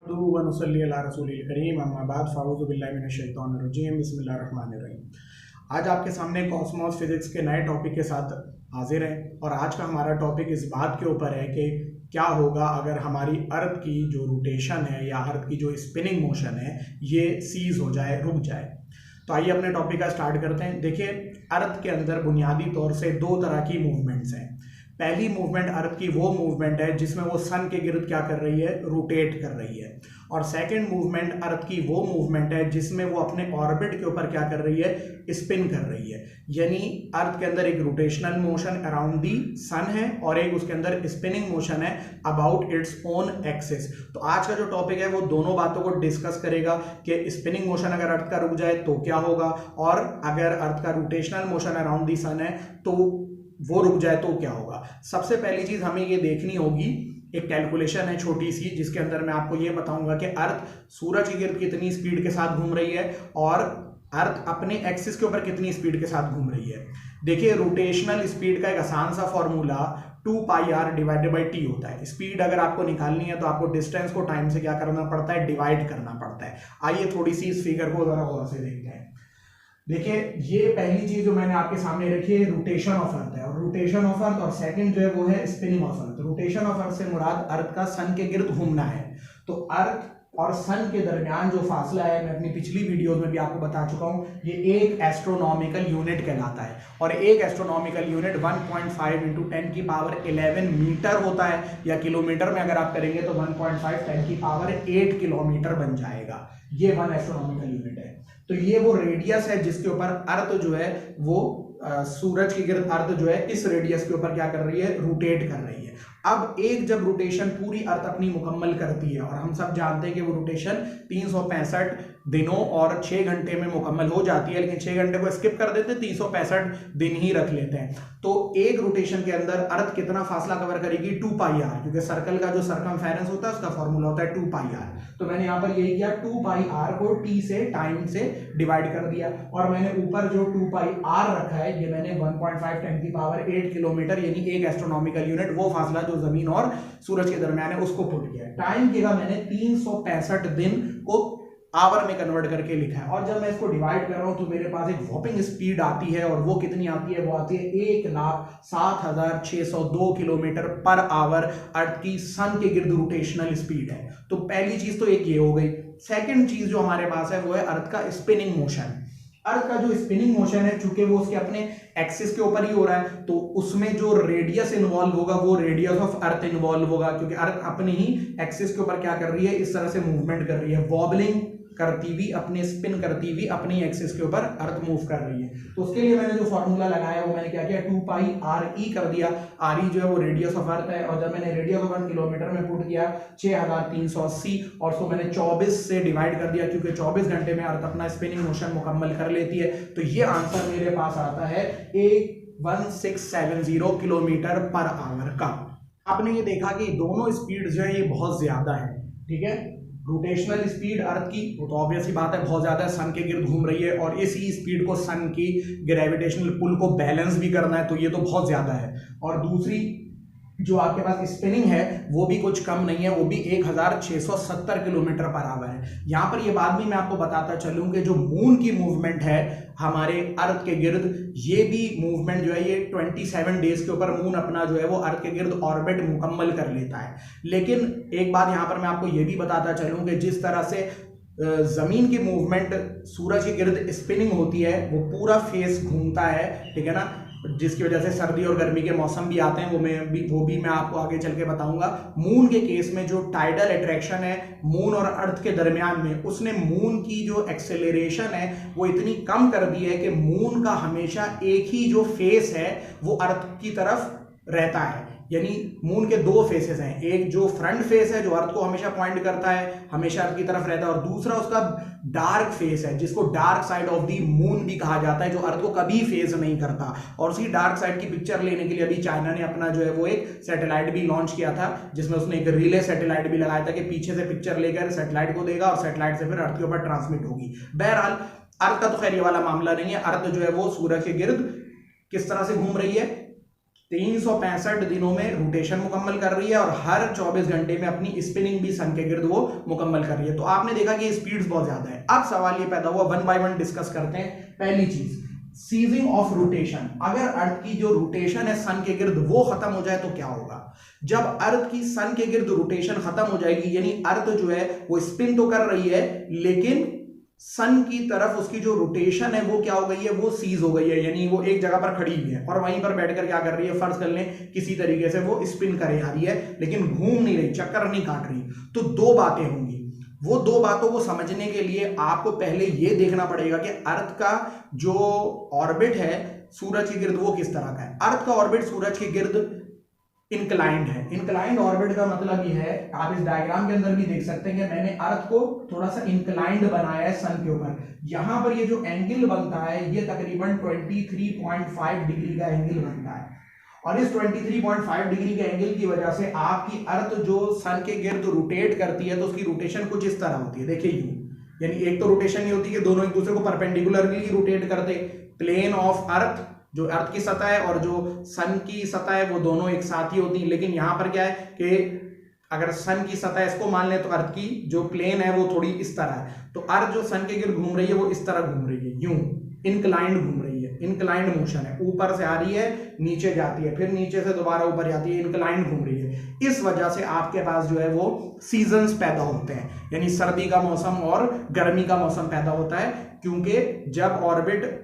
वनुसल्ली अला रसूलिल करीम अम्मा बाद फ़ाऊज़ु बिल्लाहि मिनश शैतानिर रजीम बिस्मिल्लाहिर रहमानिर रहीम। आज आपके सामने कॉस्मोस फिज़िक्स के नए टॉपिक के साथ हाजिर हैं और आज का हमारा टॉपिक इस बात के ऊपर है कि क्या होगा अगर हमारी अर्थ की जो रोटेशन है या अर्थ की जो स्पिनिंग मोशन है ये सीज हो जाए, रुक जाए। तो आइए अपने टॉपिक का स्टार्ट करते हैं। देखिए, अर्थ के अंदर बुनियादी तौर से दो तरह की मूवमेंट्स हैं। पहली मूवमेंट अर्थ की वो मूवमेंट है जिसमें वो सन के गिर्द क्या कर रही है, रोटेट कर रही है। और सेकंड मूवमेंट अर्थ की वो मूवमेंट है जिसमें वो अपने ऑर्बिट के ऊपर क्या कर रही है, स्पिन कर रही है। यानी अर्थ के अंदर एक रोटेशनल मोशन अराउंड दी सन है और एक उसके अंदर स्पिनिंग मोशन है अबाउट इट्स ओन एक्सिस। तो आज का जो टॉपिक है वो दोनों बातों को डिस्कस करेगा कि स्पिनिंग मोशन अगर अर्थ का रुक जाए तो क्या होगा, और अगर अर्थ का रोटेशनल मोशन अराउंड दी सन है तो वो रुक जाए तो क्या होगा। सबसे पहली चीज हमें ये देखनी होगी, एक कैलकुलेशन है छोटी सी जिसके अंदर मैं आपको ये बताऊंगा कि अर्थ सूरज के गिर्द कितनी स्पीड के साथ घूम रही है और अर्थ अपने एक्सिस के ऊपर कितनी स्पीड के साथ घूम रही है। देखिए, रोटेशनल स्पीड का एक आसान सा formula 2πr divided by T होता है। स्पीड अगर आपको निकालनी है तो आपको डिस्टेंस को टाइम से क्या करना पड़ता है, डिवाइड करना पड़ता है। आइए थोड़ी सी इस फिगर को जरा गौर से देखते हैं। देखिए, ये पहली चीज जो मैंने आपके सामने रखी है रोटेशन ऑफ अर्थ है, और रोटेशन ऑफ अर्थ और सेकंड जो है वो है spinning of earth. Rotation of earth से मुराद अर्थ का सन के गिर्द घूमना है। तो अर्थ और सन के दरमियान जो फासला है, मैं अपनी पिछली वीडियोस में भी आपको बता चुका हूं, ये एक एस्ट्रोनॉमिकल यूनिट कहलाता है। और एक एस्ट्रोनॉमिकल यूनिट 1.5 इंटू 10 की पावर 11 मीटर होता है, या किलोमीटर में अगर आप करेंगे तो 1.5 10 की पावर 8 किलोमीटर बन जाएगा। ये 1 एस्ट्रोनॉमिकल यूनिट है। तो ये वो रेडियस है जिसके ऊपर अर्थ जो है वो सूरज के गिर्द अर्थ जो है इस रेडियस के ऊपर क्या कर रही है, रोटेट कर रही है। अब एक जब रोटेशन पूरी अर्थ अपनी मुकम्मल करती है, और हम सब जानते हैं कि वो रोटेशन 365 दिनों और 6 घंटे में मुकम्मल हो जाती है, लेकिन 6 घंटे को स्किप कर देते हैं, 365 दिन ही रख लेते हैं। तो एक रोटेशन के अंदर अर्थ कितना फासला कवर करेगी, 2πr, क्योंकि सर्कल का जो सर्कमफेरेंस होता है उसका फॉर्मूला होता है 2πr। तो मैंने यहाँ पर यही किया, 2πr को t से टाइम से डिवाइड कर दिया, और मैंने ऊपर जो 2πr रखा है ये मैंने 1.5 10 की पावर 8 किलोमीटर यानी एक एस्ट्रोनॉमिकल यूनिट, वो फासला जो जमीन और सूरज के दरमियान है, उसको पुट किया। टाइम की जगह मैंने 365 दिन को आवर में कन्वर्ट करके लिखा है, और जब मैं इसको डिवाइड कर रहा हूं तो मेरे पास एक वॉपिंग स्पीड आती है, और वो कितनी आती है, वो आती है 1,07,602 किलोमीटर पर आवर। अर्थ की सन के गिर्द रोटेशनल स्पीड है। तो पहली चीज तो एक ये हो गई। सेकंड चीज जो हमारे पास है वो है अर्थ का स्पिनिंग मोशन। अर्थ का जो स्पिनिंग मोशन है, चूंकि वो उसके अपने एक्सिस के ऊपर ही हो रहा है, तो उसमें जो रेडियस इन्वॉल्व होगा वो रेडियस ऑफ अर्थ इन्वॉल्व होगा, क्योंकि अर्थ अपने ही एक्सिस के ऊपर क्या कर रही है, इस तरह से मूवमेंट कर रही है, वॉबलिंग करती हुई, अपने स्पिन करती हुई अपनी एक्सिस के ऊपर अर्थ मूव कर रही है। तो उसके लिए मैंने जो फॉर्मूला लगाया वो मैंने क्या किया, 2πre कर दिया। re जो है वो रेडियस ऑफ अर्थ है, और जब मैंने रेडियस ऑफ अर्थ किलोमीटर में पुट किया 6380, और उसको मैंने 24 से डिवाइड कर दिया, क्योंकि 24 घंटे में अर्थ अपना स्पिनिंग मोशन मुकम्मल कर लेती है। तो ये आंसर मेरे पास आता है 1670 किलोमीटर पर आवर का। आपने ये देखा कि दोनों स्पीड जो है ये बहुत ज्यादा है, ठीक है। रोटेशनल स्पीड अर्थ की वो तो ऑब्वियस ही बात है बहुत ज्यादा है, सन के गिर्द घूम रही है, और इसी स्पीड को सन की ग्रेविटेशनल पुल को बैलेंस भी करना है, तो ये तो बहुत ज्यादा है। और दूसरी जो आपके पास स्पिनिंग है वो भी कुछ कम नहीं है, वो भी 1670 किलोमीटर पर आवर है। यहां पर ये बात भी मैं आपको बताता चलूं कि जो मून की मूवमेंट है हमारे अर्थ के गिर्द, ये भी मूवमेंट जो है ये 27 डेज के ऊपर मून अपना जो है वो अर्थ के गिर्द ऑर्बिट मुकम्मल कर लेता है। लेकिन एक बात यहां पर मैं आपको ये भी बताता चलूं कि जिस तरह से जमीन की मूवमेंट सूरज के गिर्द स्पिनिंग होती है, वो पूरा फेस घूमता है, ठीक है ना, जिसकी वजह से सर्दी और गर्मी के मौसम भी आते हैं, वो भी मैं आपको आगे चल के बताऊंगा। मून के केस में जो टाइडल अट्रैक्शन है मून और अर्थ के दरमियान में, उसने मून की जो एक्सेलरेशन है वो इतनी कम कर दी है कि मून का हमेशा एक ही जो फेस है वो अर्थ की तरफ रहता है। यानी मून के दो फेसेस हैं, एक जो फ्रंट फेस है जो अर्थ को हमेशा पॉइंट करता है, हमेशा अर्थ की तरफ रहता है, और दूसरा उसका डार्क फेस है जिसको dark side of the moon भी कहा जाता है, जो अर्थ को कभी फेस नहीं करता। और उसी डार्क साइड की पिक्चर लेने के लिए अभी चाइना ने अपना जो है वो एक सैटेलाइट भी लॉन्च किया था, जिसमें उसने एक रिले सैटेलाइट भी लगाया था कि पीछे से पिक्चर लेकर सैटेलाइट को देगा और सैटेलाइट से फिर अर्थ के ऊपर ट्रांसमिट होगी। बहरहाल अर्थ का तो खैर ये वाला मामला नहीं है। अर्थ जो है वो सूरज के गिर्द किस तरह से घूम रही है, 365 दिनों में रोटेशन मुकम्मल कर रही है और हर 24 घंटे में अपनी स्पिनिंग भी सन के गिर्द वो मुकम्मल कर रही है। तो आपने देखा कि स्पीड्स बहुत ज्यादा है। अब सवाल ये पैदा हुआ, वन बाय वन डिस्कस करते हैं। पहली चीज, सीजिंग ऑफ रोटेशन। अगर अर्थ की जो रोटेशन है सन के गिर्द वो खत्म हो जाए तो क्या होगा? जब अर्थ की सन के गिर्द रोटेशन खत्म हो जाएगी, यानी अर्थ जो है वो स्पिन तो कर रही है लेकिन सन की तरफ उसकी जो रोटेशन है वो क्या हो गई है, वो सीज हो गई है, यानी वो एक जगह पर खड़ी हुई है और वहीं पर बैठकर क्या कर रही है, फर्ज कर लें किसी तरीके से वो स्पिन करे आ रही है लेकिन घूम नहीं रही, चक्कर नहीं काट रही। तो दो बातें होंगी। वो दो बातों को समझने के लिए आपको पहले ये देखना पड़ेगा कि अर्थ का जो ऑर्बिट है सूरज के गिर्द वो किस तरह का है। अर्थ का ऑर्बिट सूरज के गिर्द इंक्लाइंड है। इंक्लाइंड ऑर्बिट का मतलब ये है, आप इस डायग्राम के अंदर भी देख सकते हैं कि मैंने अर्थ को थोड़ा सा इंक्लाइंड बनाया है सन के ऊपर। यहां पर ये जो एंगल बनता है ये तकरीबन 23.5 डिग्री का एंगल बनता है और इस 23.5 डिग्री के एंगल की वजह से आपकी अर्थ जो सन के गिर्द रोटेट करती है तो उसकी रोटेशन कुछ इस तरह होती है। देखिए यूं, यानी एक तो रोटेशन ये होती है कि दोनों एक दूसरे को परपेंडिकुलरली रोटेट करते, प्लेन ऑफ अर्थ जो अर्थ की सतह है और जो सन की सतह है वो दोनों एक साथ ही होती है। लेकिन यहां पर क्या है कि अगर सन की सतह इसको मान ले तो अर्थ की जो प्लेन है वो थोड़ी इस तरह है, तो अर्थ जो सन के गिर्द घूम रही है वो इस तरह घूम रही है, यूं इंक्लाइंड घूम रही है। इंक्लाइंड मोशन है, ऊपर से आ रही है नीचे जाती है फिर नीचे से दोबारा ऊपर जाती है, इंक्लाइंड घूम रही है। इस वजह से आपके पास जो है वो सीजन्स पैदा होते हैं, यानी सर्दी का मौसम और गर्मी का मौसम पैदा होता है। क्योंकि जब ऑर्बिट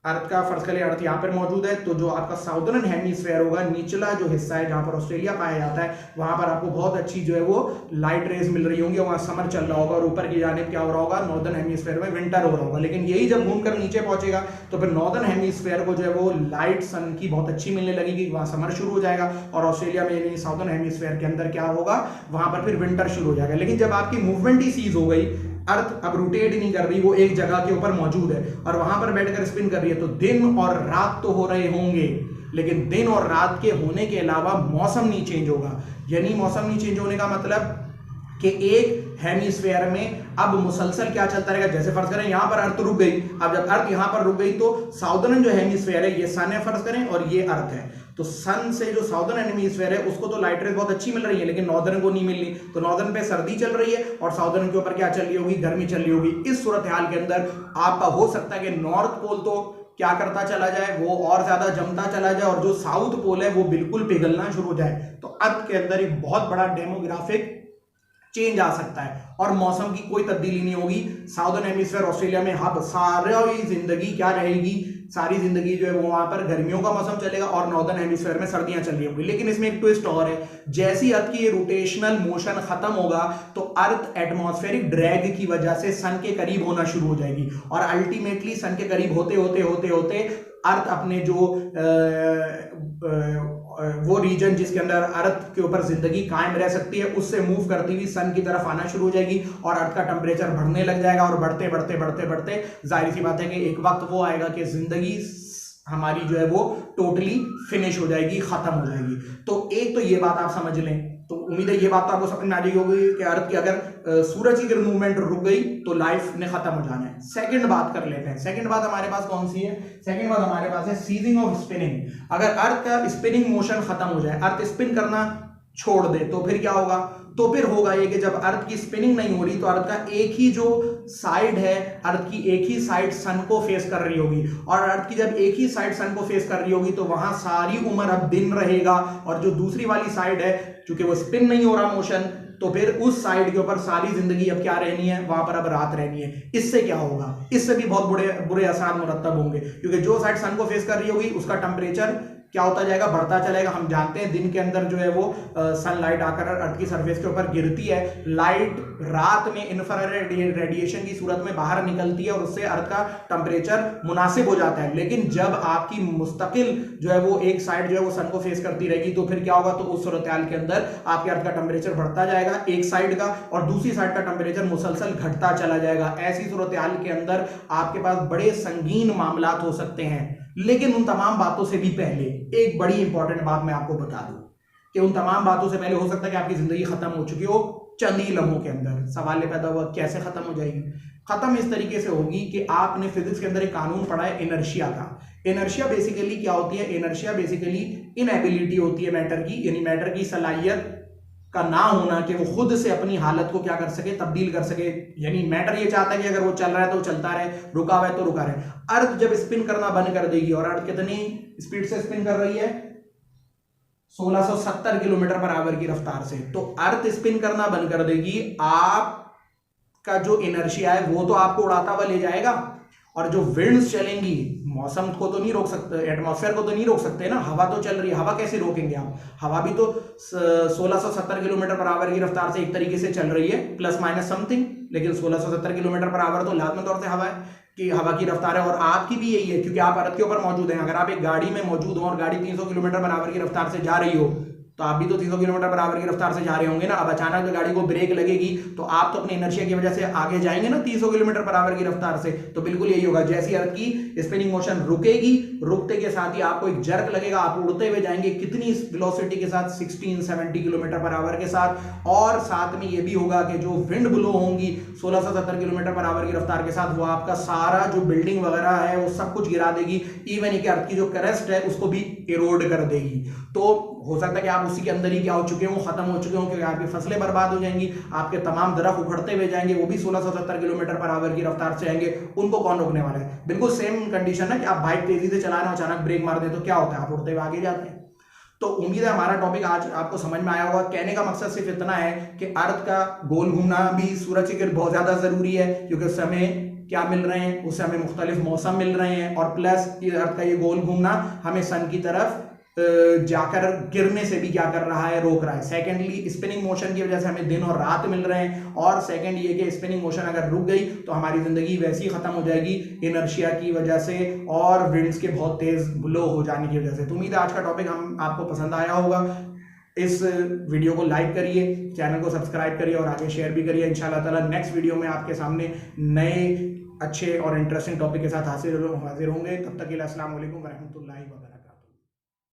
अर्थ का फर्ज करें अर्थ यहाँ पर मौजूद है तो जो आपका साउदर्न हेमिस्फीयर होगा, निचला जो हिस्सा है जहां पर ऑस्ट्रेलिया पाया जाता है, वहां पर आपको बहुत अच्छी जो है वो लाइट रेज मिल रही होंगी, वहां समर चल रहा होगा और ऊपर की जानिब क्या हो रहा होगा, नॉर्दर्न हेमिस्फीयर में विंटर हो रहा होगा। लेकिन यही जब घूमकर नीचे पहुंचेगा तो फिर नॉर्दर्न हेमिस्फीयर को जो है वो लाइट सन की बहुत अच्छी मिलने लगेगी, वहां समर शुरू हो जाएगा और ऑस्ट्रेलिया में यानी साउदर्न हेमिस्फीयर के अंदर क्या होगा, वहां पर फिर विंटर शुरू हो जाएगा। लेकिन जब आपकी मूवमेंट ही सीज हो गई, अर्थ अब रोटेट नहीं कर रही, वो एक जगह के ऊपर मौजूद है और वहां पर बैठकर स्पिन कर रही है, तो दिन और रात तो हो रहे होंगे लेकिन दिन और रात के होने के अलावा मौसम नहीं चेंज होगा। यानी मौसम नहीं चेंज होने का मतलब कि एक हेमिस्फीयर में अब मुसलसल क्या चलता रहेगा। जैसे फर्ज करें यहां पर अर्थ रुक गई, अब जब अर्थ यहां पर रुक गई तो साउदर्न जो हेमिस्फीयर है ये सन है फर्ज करें और ये अर्थ है, तो सन से जो साउदर्न हेमिस्फीयर है उसको तो लाइट रेज बहुत अच्छी मिल रही है लेकिन नॉर्दर्न को नहीं मिल रही, तो नॉर्दर्न पे सर्दी चल रही है और साउदर्न के ऊपर क्या चल रही होगी, गर्मी चल रही होगी। इस सूरत हाल के अंदर आपका हो सकता है कि नॉर्थ पोल तो क्या करता चला जाए, वो और ज्यादा जमता चला जाए और जो साउथ पोल है वो बिल्कुल पिघलना शुरू हो जाए। तो अर्थ के अंदर एक बहुत बड़ा डेमोग्राफिक चेंज आ सकता है और मौसम की कोई तब्दीली नहीं होगी। साउदर्न हेमिस्फीयर ऑस्ट्रेलिया में अब सारी जिंदगी क्या रहेगी, सारी जिंदगी जो है वो वहां पर गर्मियों का मौसम चलेगा और नॉर्दर्न हेमिस्फीयर में सर्दियां चल रही होंगी। लेकिन इसमें एक ट्विस्ट और है, जैसी अर्थ की ये रोटेशनल मोशन खत्म होगा तो अर्थ एटमॉस्फेरिक ड्रैग की वजह से सन के करीब होना शुरू हो जाएगी और अल्टीमेटली सन के करीब होते होते होते होते अर्थ अपने जो वो रीजन जिसके अंदर अर्थ के ऊपर जिंदगी कायम रह सकती है उससे मूव करती हुई सन की तरफ आना शुरू हो जाएगी और अर्थ का टेम्परेचर बढ़ने लग जाएगा और बढ़ते बढ़ते बढ़ते बढ़ते जाहिर सी बात है कि एक वक्त वो आएगा कि जिंदगी हमारी जो है वो टोटली फिनिश हो जाएगी, खत्म हो जाएगी। तो एक तो ये बात आप समझ लें, तो उम्मीद है ये बात तो आपको समझ में आ जाएगी होगी कि अर्थ की अगर सूरज की मूवमेंट रुक गई तो लाइफ ने खत्म हो जाना है। सेकंड बात कर लेते हैं। सेकंड बात हमारे पास कौन सी है? सेकंड बात हमारे पास है सीजिंग ऑफ स्पिनिंग। अगर अर्थ का स्पिनिंग मोशन खत्म हो जाए, अर्थ स्पिन करना छोड़ दे तो फिर क्या होगा? तो फिर होगा ये कि जब अर्थ की स्पिनिंग नहीं हो रही तो अर्थ का एक ही जो साइड है, अर्थ की एक ही साइड सन को फेस कर रही होगी और अर्थ की जब एक ही साइड सन को फेस कर रही होगी तो वहां सारी उम्र अब दिन रहेगा और जो दूसरी वाली साइड है क्योंकि वो स्पिन नहीं हो रहा मोशन, तो फिर उस साइड के ऊपर सारी जिंदगी अब क्या रहनी है, वहां पर अब रात रहनी है। इससे क्या होगा? इससे भी बहुत बुरे असर मुरतब होंगे क्योंकि जो साइड सन को फेस कर रही होगी उसका टेम्परेचर क्या होता जाएगा, बढ़ता चलेगा। हम जानते हैं दिन के अंदर जो है वो सनलाइट आकर अर्थ की सरफेस के ऊपर गिरती है, लाइट रात में इंफ्रारेड रेडिएशन की सूरत में बाहर निकलती है और उससे अर्थ का टेम्परेचर मुनासिब हो जाता है। लेकिन जब आपकी मुस्तकिल जो है वो एक साइड जो है वो सन को फेस करती रहेगी तो फिर क्या होगा? तो उस सूरत हाल के अंदर आपके अर्थ का टेम्परेचर बढ़ता जाएगा एक साइड का और दूसरी साइड का टेम्परेचर मुसलसल घटता चला जाएगा। ऐसी सूरत हाल के अंदर आपके पास बड़े संगीन मामलात हो सकते हैं। लेकिन उन तमाम बातों से भी पहले एक बड़ी इंपॉर्टेंट बात मैं आपको बता दूं कि उन तमाम बातों से पहले हो सकता है कि आपकी जिंदगी खत्म हो चुकी हो चंद ही लम्हों के अंदर। सवाल पैदा हुआ कैसे खत्म हो जाएगी? खत्म इस तरीके से होगी कि आपने फिजिक्स के अंदर एक कानून पढ़ा है इनर्शिया का। इनर्शिया बेसिकली क्या होती है? इनर्शिया बेसिकली इनएबिलिटी होती है मैटर की, यानी मैटर की सलाहियत का ना होना कि वो खुद से अपनी हालत को क्या कर सके, तब्दील कर सके। यानी मैटर ये चाहता है कि अगर वो चल रहा है तो चलता रहे, रुका हुआ है तो रुका रहे। अर्थ जब स्पिन करना बंद कर देगी, और अर्थ कितनी स्पीड से स्पिन कर रही है? 1670 किलोमीटर पर आवर की रफ्तार से। तो अर्थ स्पिन करना बंद कर देगी, आपका जो इनर्शिया है वो तो आपको उड़ाता हुआ ले जाएगा, और जो विंड्स चलेंगी, मौसम को तो नहीं रोक सकते, एटमॉस्फेयर को तो नहीं रोक सकते ना, हवा तो चल रही है, हवा कैसे रोकेंगे आप? हवा भी तो 1670 किलोमीटर पर आवर की रफ्तार से एक तरीके से चल रही है, प्लस माइनस समथिंग, लेकिन 1670 किलोमीटर पर आवर तो लाजमी तौर से हवा है कि हवा की रफ्तार है। और आपकी भी यही है, क्योंकि आप अर्थ के ऊपर मौजूद हैं। अगर आप एक गाड़ी में मौजूद हो और गाड़ी 300 किलोमीटर पर आवर की रफ्तार से जा रही हो, तो आप भी तो 300 किलोमीटर पर आवर की रफ्तार से जा रहे होंगे ना। अब अचानक जो गाड़ी को ब्रेक लगेगी तो आप तो अपनी इनर्शिया की वजह से आगे जाएंगे ना 300 किलोमीटर पर आवर की रफ्तार से। तो बिल्कुल यही होगा, जैसी अर्थ की स्पिनिंग मोशन रुकेगी, रुकते के साथ ही आपको एक जर्क लगेगा, आप उड़ते हुए जाएंगे। कितनी वेलोसिटी के साथ? 1670 किलोमीटर पर आवर के साथ। और साथ में ये भी होगा कि जो विंड ब्लो होंगी 1670 किलोमीटर पर आवर की रफ्तार के साथ, वो आपका सारा जो बिल्डिंग वगैरह है वो सब कुछ गिरा देगी। इवन एक अर्थ की जो क्रस्ट है उसको भी इरोड कर देगी। तो हो सकता है कि आप उसी के अंदर ही क्या हो चुके हो, खत्म हो चुके हो, क्योंकि आपकी फसलें बर्बाद हो जाएंगी, आपके तमाम दरख्त उखड़ते हुए जाएंगे, वो भी 1670 किलोमीटर पर आवर की रफ्तार से आएंगे। उनको कौन रोकने वाला है? बिल्कुल सेम कंडीशन है कि आप बाइक तेजी से चला रहे हो, अचानक ब्रेक मार दे तो क्या होता है? आप उड़ते हुए आगे जाते हैं। तो उम्मीद है हमारा टॉपिक आज आपको समझ में आया होगा। कहने का मकसद सिर्फ इतना है कि अर्थ का गोल घूमना भी सूरज के बहुत ज्यादा जरूरी है, क्योंकि उस समय क्या मिल रहे हैं, उससे हमें मुख्तलिफ मौसम मिल रहे हैं, और प्लस अर्थ का ये गोल घूमना हमें सन की तरफ जाकर गिरने से भी क्या कर रहा है, रोक रहा है। सेकेंडली स्पिनिंग मोशन की वजह से हमें दिन और रात मिल रहे हैं, और सेकेंड ये कि स्पिनिंग मोशन अगर रुक गई तो हमारी जिंदगी वैसी ही खत्म हो जाएगी इनर्शिया की वजह से और विंड्स के बहुत तेज ब्लो हो जाने की वजह से। तो उम्मीद है आज का टॉपिक आपको पसंद आया होगा। इस वीडियो को लाइक करिए, चैनल को सब्सक्राइब करिए और आगे शेयर भी करिए। इंशाल्लाह ताला नेक्स्ट वीडियो में आपके सामने नए अच्छे और इंटरेस्टिंग टॉपिक के साथ हाजिर होंगे। तब तक के लिए अस्सलाम वालेकुम व रहमतुल्लाहि व बरकातहू।